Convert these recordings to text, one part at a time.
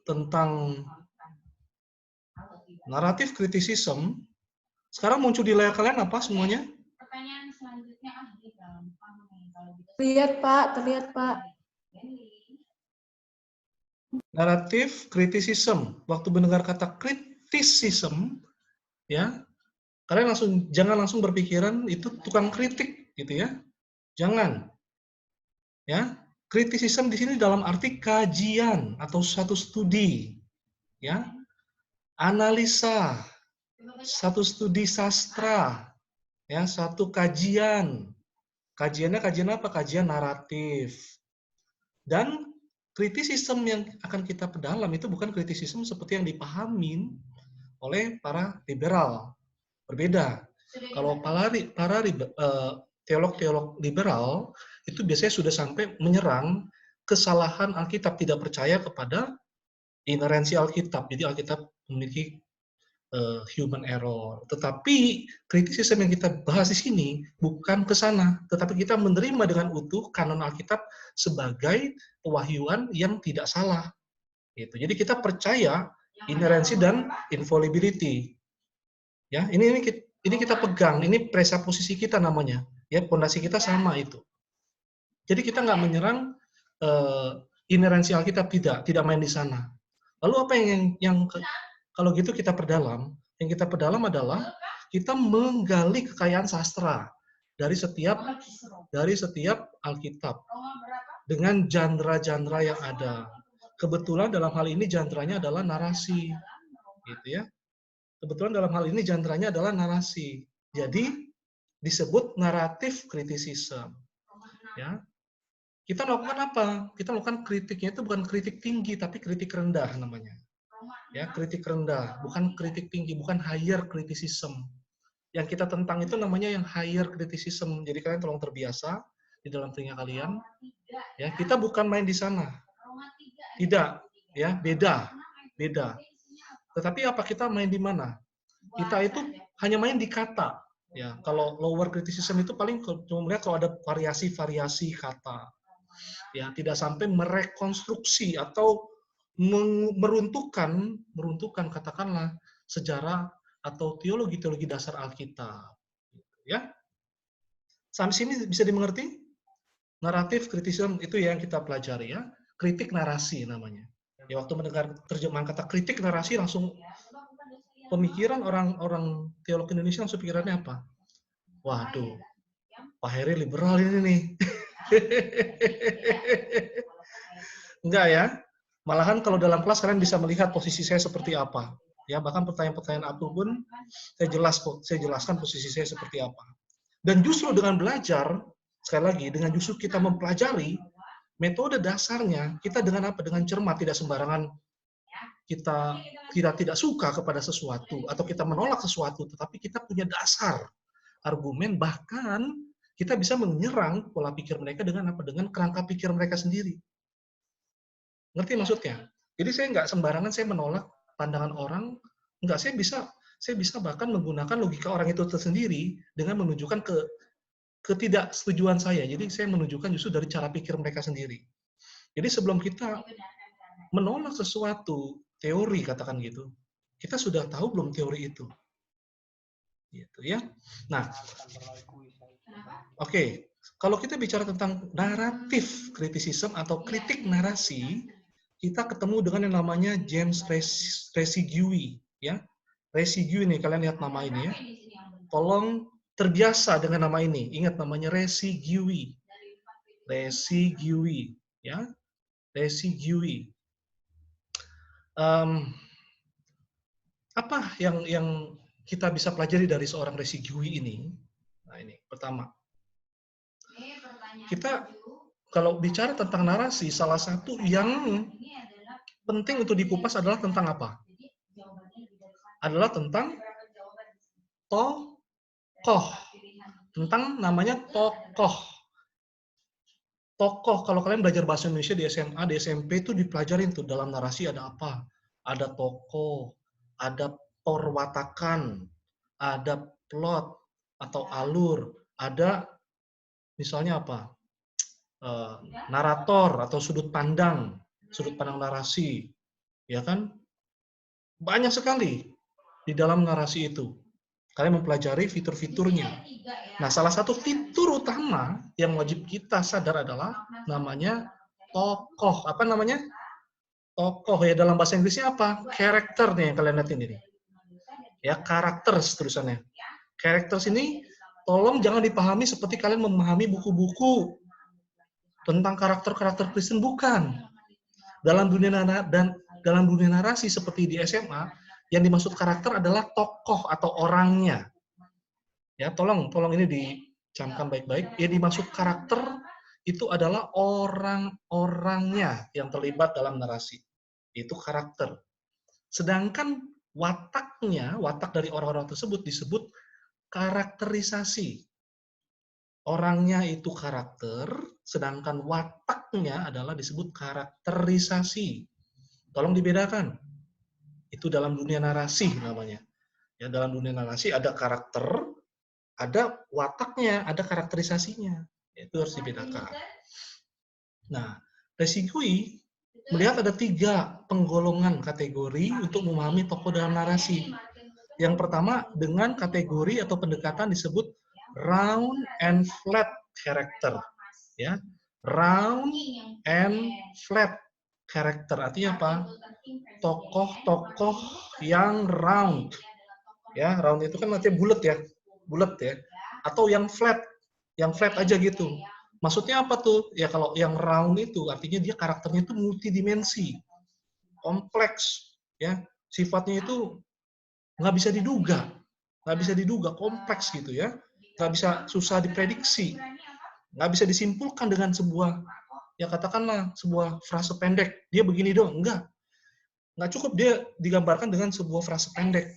tentang naratif kritisism, sekarang muncul di layar kalian apa semuanya? Pertanyaan selanjutnya di dalam Terlihat Pak, terlihat Pak. Naratif kritisism. Waktu mendengar kata kritisism, ya, kalian jangan langsung berpikiran itu tukang kritik, gitu ya. Jangan. Ya, kritisism di sini dalam arti kajian atau satu studi, ya, analisa, satu studi sastra, ya, satu kajian. Kajiannya kajian apa? Kajian naratif. Dan kritisism yang akan kita perdalam itu bukan kritisism seperti yang dipahamin oleh para liberal. Berbeda. Kalau para teolog-teolog liberal itu biasanya sudah sampai menyerang kesalahan Alkitab, tidak percaya kepada inerensi Alkitab. Jadi Alkitab memiliki human error. Tetapi kritisisme yang kita bahas di sini bukan ke sana, tetapi kita menerima dengan utuh kanon Alkitab sebagai pewahyuan yang tidak salah. Gitu. Jadi kita percaya inerensi dan infallibility. Ya, ini kita pegang, ini presuposisi kita namanya. Ya, pondasi kita sama itu. Jadi kita nggak menyerang inerensi Alkitab, tidak main di sana. Lalu apa yang kalau gitu kita perdalam? Yang kita perdalam adalah kita menggali kekayaan sastra dari setiap Alkitab dengan genre-genre yang ada. Kebetulan dalam hal ini genre-nya adalah narasi, gitu ya. Kebetulan dalam hal ini genre-nya adalah narasi. Jadi disebut naratif kritisisme. Ya. Kita melakukan apa? Kita melakukan kritiknya itu bukan kritik tinggi, tapi kritik rendah namanya. Ya, kritik rendah, bukan kritik tinggi, bukan higher criticism. Yang kita tentang itu namanya yang higher criticism. Jadi kalian tolong terbiasa di dalam telinga kalian. Ya, kita bukan main di sana. Tidak, ya, beda. Tetapi apa kita main di mana? Kita itu hanya main di kata. Ya, kalau lower criticism itu paling cuma melihat kalau ada variasi-variasi kata. Ya, tidak sampai merekonstruksi atau meruntuhkan katakanlah sejarah atau teologi dasar Alkitab. Ya, sampai sini bisa dimengerti? Naratif kritisisme itu yang kita pelajari ya, kritik narasi namanya. Ya, waktu mendengar terjemahan kata kritik narasi langsung pemikiran orang teolog Indonesia langsung pikirannya apa? Waduh, Pak Heri liberal ini nih. Enggak ya. Malahan kalau dalam kelas kalian bisa melihat posisi saya seperti apa. Ya, bahkan pertanyaan-pertanyaan apapun saya jelaskan posisi saya seperti apa. Dan justru dengan belajar, sekali lagi, dengan justru kita mempelajari metode dasarnya, kita dengan apa? Dengan cermat, tidak sembarangan kita tidak suka kepada sesuatu atau kita menolak sesuatu, tetapi kita punya dasar argumen, bahkan kita bisa menyerang pola pikir mereka dengan apa? Dengan kerangka pikir mereka sendiri. Ngerti maksudnya? Jadi saya nggak sembarangan saya menolak pandangan orang, nggak, saya bisa bahkan menggunakan logika orang itu tersendiri dengan menunjukkan ketidaksetujuan saya. Jadi saya menunjukkan justru dari cara pikir mereka sendiri. Jadi sebelum kita menolak sesuatu teori, katakan gitu, kita sudah tahu belum teori itu, gitu ya. Nah, oke. Kalau kita bicara tentang naratif kritisisme atau kritik narasi, kita ketemu dengan yang namanya James Resigui, ya. Resigui nih, kalian lihat nama ini ya. Tolong terbiasa dengan nama ini. Ingat namanya Resigui. Resigui, ya. Resigui. Apa yang kita bisa pelajari dari seorang Resigui ini? Nah, ini pertama. Kita kalau bicara tentang narasi, salah satu yang penting untuk dikupas adalah tentang apa? Adalah tentang tokoh. Tentang namanya tokoh. Tokoh, kalau kalian belajar bahasa Indonesia di SMA, di SMP itu dipelajarin tuh dalam narasi ada apa? Ada tokoh, ada perwatakan, ada plot atau alur, ada misalnya apa? Narator atau sudut pandang narasi. Ya kan? Banyak sekali di dalam narasi itu. Kalian mempelajari fitur-fiturnya. Nah, salah satu fitur utama yang wajib kita sadar adalah namanya tokoh. Apa namanya? Tokoh ya, dalam bahasa Inggrisnya apa? Karakter nih yang kalian lihat ini. Ya, karakter tulisannya. Karakter ini tolong jangan dipahami seperti kalian memahami buku-buku tentang karakter-karakter Kristen, bukan. Dalam dunia narasi seperti di SMA, yang dimaksud karakter adalah tokoh atau orangnya. Ya, tolong ini dicamkan baik-baik. Yang dimaksud karakter itu adalah orang-orangnya yang terlibat dalam narasi. Itu karakter. Sedangkan wataknya, watak dari orang-orang tersebut disebut karakterisasi. Orangnya itu karakter, sedangkan wataknya adalah disebut karakterisasi. Tolong dibedakan. Itu dalam dunia narasi namanya. Ya, dalam dunia narasi ada karakter, ada wataknya, ada karakterisasinya. Itu harus dibedakan. Nah, Resigui melihat ada 3 penggolongan kategori untuk memahami tokoh dalam narasi. Yang pertama, dengan kategori atau pendekatan disebut round and flat character. Ya, round and flat character artinya apa? Tokoh-tokoh yang round. Ya, round itu kan artinya bulat ya. Bulat ya. Atau yang flat aja gitu. Maksudnya apa tuh? Ya kalau yang round itu artinya dia karakternya itu multidimensi, kompleks, ya. Sifatnya itu nggak bisa diduga, kompleks gitu ya. Nggak bisa, susah diprediksi, nggak bisa disimpulkan dengan sebuah, ya katakanlah sebuah frase pendek. Dia begini dong, nggak cukup dia digambarkan dengan sebuah frase pendek.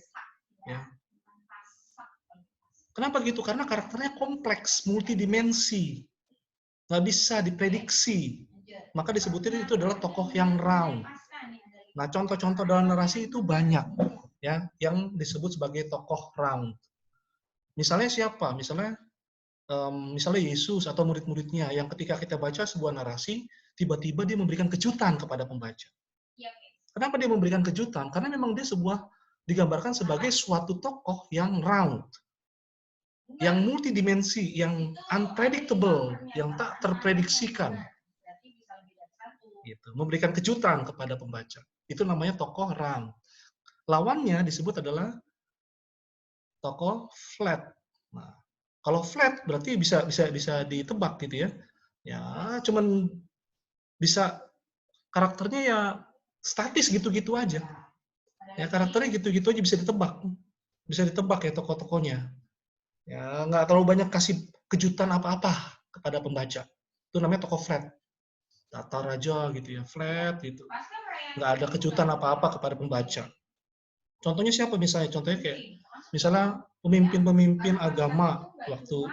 Ya. Kenapa gitu? Karena karakternya kompleks, multidimensi. Nggak bisa diprediksi. Maka disebutin itu adalah tokoh yang round. Nah, contoh-contoh dalam narasi itu banyak, ya, yang disebut sebagai tokoh round. Misalnya siapa? Misalnya Yesus atau murid-muridnya yang ketika kita baca sebuah narasi, tiba-tiba dia memberikan kejutan kepada pembaca. Kenapa dia memberikan kejutan? Karena memang dia digambarkan sebagai suatu tokoh yang round, yang multidimensi, yang unpredictable, yang tak terprediksikan. Gitu. Memberikan kejutan kepada pembaca. Itu namanya tokoh round. Lawannya disebut adalah tokoh flat. Nah, kalau flat berarti bisa ditebak gitu ya. Ya, cuman bisa karakternya ya statis gitu-gitu aja. Ya, karakternya gitu-gitu aja bisa ditebak. Bisa ditebak ya tokoh-tokohnya. Ya, nggak terlalu banyak kasih kejutan apa-apa kepada pembaca. Itu namanya tokoh flat. Datar aja gitu ya, flat gitu. Nggak ada kejutan apa-apa kepada pembaca. Contohnya siapa misalnya? Contohnya kayak misalnya pemimpin-pemimpin agama waktu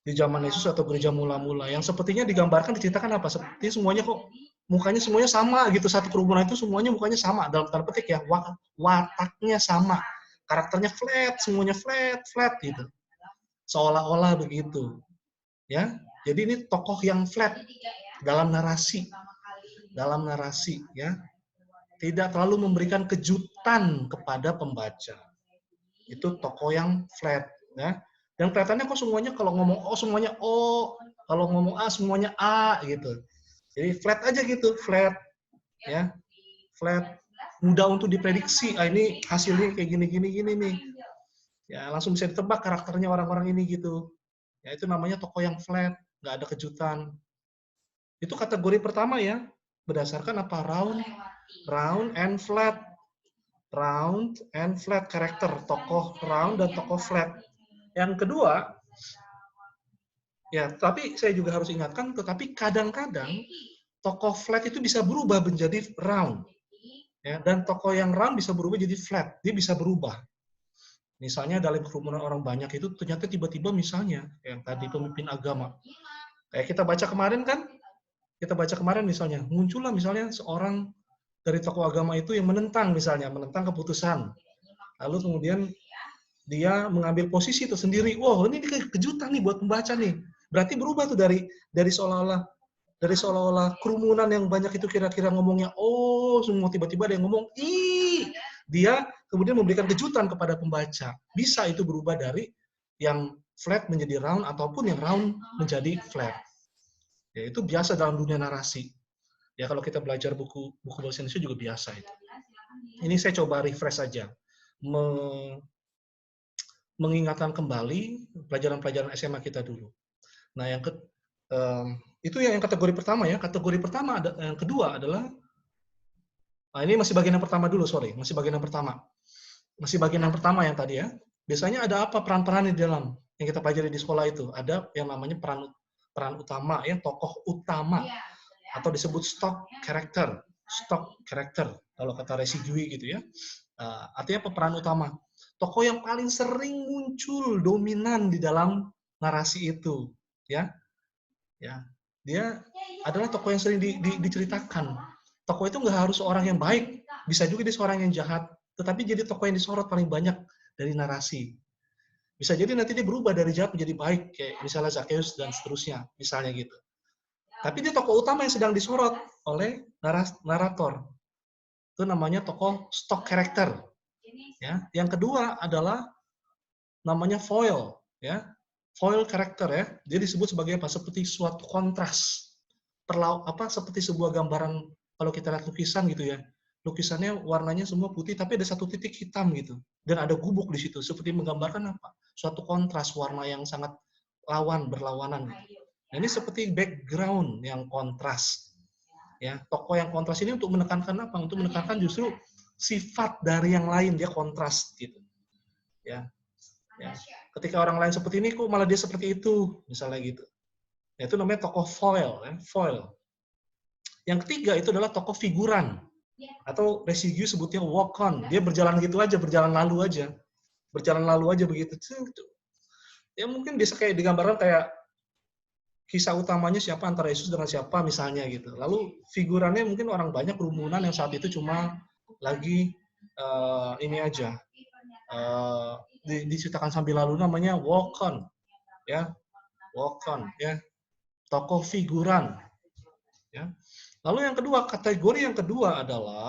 di zaman Yesus atau gereja mula-mula yang sepertinya digambarkan, diceritakan apa? Seperti semuanya kok mukanya semuanya sama gitu, satu kerumunan itu semuanya mukanya sama, dalam tanda petik ya, wataknya sama, karakternya flat, semuanya flat gitu, seolah-olah begitu, ya. Jadi ini tokoh yang flat dalam narasi ya, tidak terlalu memberikan kejutan kepada pembaca. Itu tokoh yang flat, ya. Dan kelihatannya kok semuanya kalau ngomong O semuanya O, kalau ngomong A semuanya A gitu. Jadi flat aja gitu, flat, ya, flat, mudah untuk diprediksi. Ini hasilnya kayak gini nih. Ya langsung bisa ditebak karakternya orang-orang ini gitu. Ya itu namanya tokoh yang flat, nggak ada kejutan. Itu kategori pertama ya, berdasarkan apa? Round and flat. Round and flat karakter, tokoh round dan tokoh flat. Yang kedua, ya, tapi saya juga harus ingatkan, tetapi kadang-kadang tokoh flat itu bisa berubah menjadi round. Ya, dan tokoh yang round bisa berubah jadi flat, dia bisa berubah. Misalnya dalam kerumunan orang banyak itu ternyata tiba-tiba misalnya, yang tadi pemimpin agama. Kayak kita baca kemarin misalnya, muncullah misalnya seorang dari tokoh agama itu yang menentang keputusan. Lalu kemudian dia mengambil posisi tersendiri. Wow, ini kejutan nih buat pembaca nih. Berarti berubah tuh dari seolah-olah dari seolah-olah kerumunan yang banyak itu kira-kira ngomongnya oh semua, tiba-tiba ada yang ngomong ih, dia kemudian memberikan kejutan kepada pembaca. Bisa itu berubah dari yang flat menjadi round ataupun yang round menjadi flat. Ya, itu biasa dalam dunia narasi. Ya, kalau kita belajar buku bahasa Indonesia juga biasa itu. Ini saya coba refresh saja. Mengingatkan kembali pelajaran-pelajaran SMA kita dulu. Nah, itu yang kategori pertama ya. Kategori pertama yang kedua adalah ini masih bagian yang pertama dulu, sorry. Masih bagian yang pertama. Masih bagian yang pertama yang tadi ya. Biasanya ada apa peran-peran di dalam yang kita pelajari di sekolah itu? Ada yang namanya peran utama ya, tokoh utama atau disebut stock character. Stock character kalau kata Resi Dwi gitu ya. Artinya peran utama. Tokoh yang paling sering muncul dominan di dalam narasi itu, ya. Ya. Dia adalah tokoh yang sering diceritakan. Tokoh itu nggak harus orang yang baik, bisa juga dia seorang yang jahat, tetapi jadi tokoh yang disorot paling banyak dari narasi. Bisa jadi nanti dia berubah dari jahat menjadi baik, kayak misalnya Zacchaeus dan seterusnya, misalnya gitu. Tapi dia tokoh utama yang sedang disorot oleh narator. Itu namanya tokoh stock character. Ya. Yang kedua adalah namanya foil, ya. Foil character ya. Dia disebut sebagai apa? Seperti suatu kontras. Seperti sebuah gambaran kalau kita lihat lukisan gitu ya. Lukisannya warnanya semua putih tapi ada satu titik hitam gitu. Dan ada gubuk di situ seperti menggambarkan apa? Suatu kontras warna yang sangat berlawanan. Nah, ini seperti background yang kontras. Ya, tokoh yang kontras ini untuk menekankan apa? Untuk menekankan justru sifat dari yang lain, dia kontras gitu. Ya. Ya. Ketika orang lain seperti ini, kok malah dia seperti itu, misalnya gitu. Ya, itu namanya tokoh foil, ya. Foil. Yang ketiga itu adalah tokoh figuran, atau Resigiu sebutnya walk on. Dia berjalan gitu aja, berjalan lalu aja begitu. Ya mungkin bisa kayak digambarkan kayak kisah utamanya siapa antara Yesus dengan siapa misalnya gitu. Lalu figurannya mungkin orang banyak kerumunan yang saat itu cuma lagi ini aja. Diceritakan sambil lalu namanya walk on, ya, walk on, ya, tokoh figuran, ya. Lalu yang kedua, kategori yang kedua adalah